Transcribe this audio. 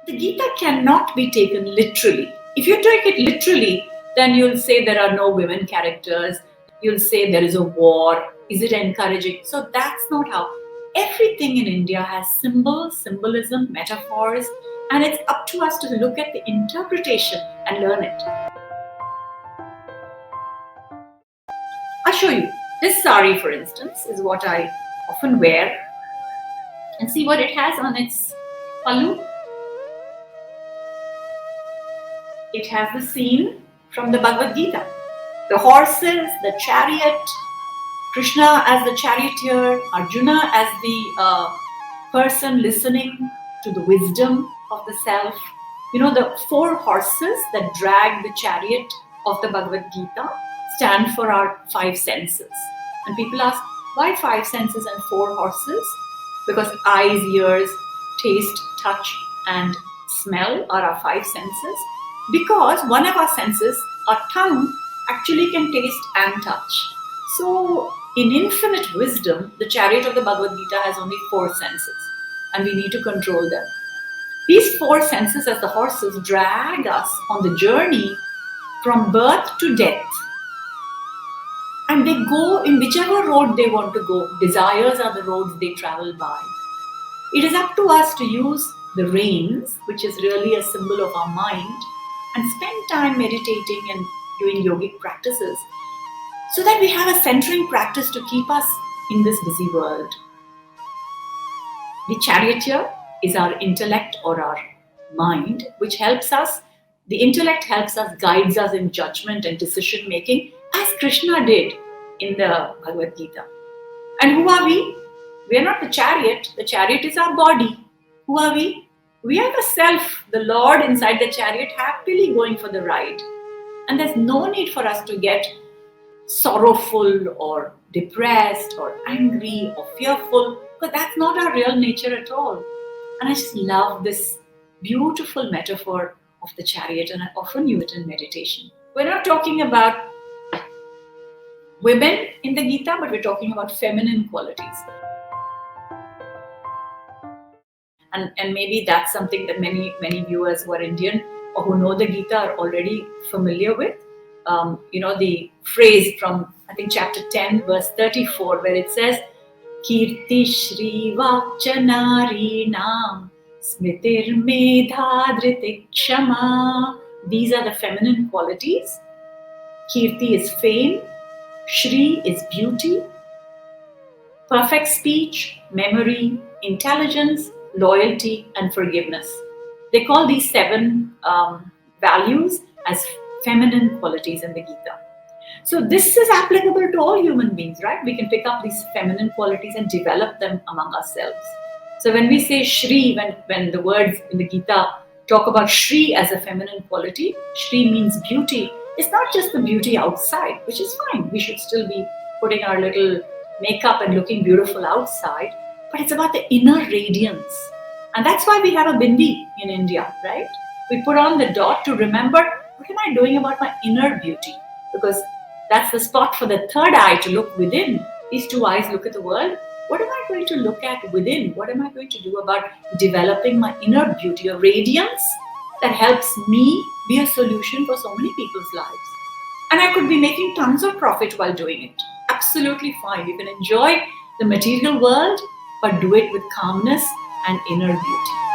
The Gita cannot be taken literally. If you take it literally, then you'll say there are no women characters. You'll say there is a war. Is it encouraging? So that's not how. Everything in India has symbols, symbolism, metaphors, and it's up to us to look at the interpretation and learn it. I'll show you. This sari, for instance, is what I often wear. And see what it has on its pallu. It has the scene from the Bhagavad Gita. The horses, the chariot, Krishna as the charioteer, Arjuna as the person listening to the wisdom of the self. You know, the four horses that drag the chariot of the Bhagavad Gita stand for our five senses. And people ask, why five senses and four horses? Because eyes, ears, taste, touch, and smell are our five senses. Because one of our senses, our tongue, actually can taste and touch. So, in infinite wisdom, the chariot of the Bhagavad Gita has only four senses, and we need to control them. These four senses, as the horses, drag us on the journey from birth to death. And they go in whichever road they want to go. Desires are the roads they travel by. It is up to us to use the reins, which is really a symbol of our mind, and spend time meditating and doing yogic practices so that we have a centering practice to keep us in this busy world. The charioteer is our intellect or our mind, which helps us. The intellect helps us, guides us in judgment and decision making, as Krishna did in the Bhagavad Gita. And who are we? We are not the chariot. The chariot is our body. Who are we? We are the self, the Lord inside the chariot, happily going for the ride. And there's no need for us to get sorrowful or depressed or angry or fearful, because that's not our real nature at all. And I just love this beautiful metaphor of the chariot, and I often use it in meditation. We're not talking about women in the Gita, but we're talking about feminine qualities. And maybe that's something that many viewers who are Indian or who know the Gita are already familiar with. The phrase from, I think, chapter 10, verse 34, where it says, Kirti Shri Vakchanari Nam Smitir Medha Dhriti Kshama. These are the feminine qualities. Kirti is fame, Shri is beauty, perfect speech, memory, intelligence, loyalty, and forgiveness. They call these seven values as feminine qualities in the Gita. So this is applicable to all human beings, right? We can pick up these feminine qualities and develop them among ourselves. So when we say Shri, when the words in the Gita talk about Shri as a feminine quality, Shri means beauty. It's not just the beauty outside, which is fine. We should still be putting our little makeup and looking beautiful outside, but it's about the inner radiance. And that's why we have a bindi in India, right? We put on the dot to remember, what am I doing about my inner beauty? Because that's the spot for the third eye to look within. These two eyes look at the world. What am I going to look at within? What am I going to do about developing my inner beauty, a radiance that helps me be a solution for so many people's lives? And I could be making tons of profit while doing it. Absolutely fine. You can enjoy the material world, but do it with calmness and inner beauty.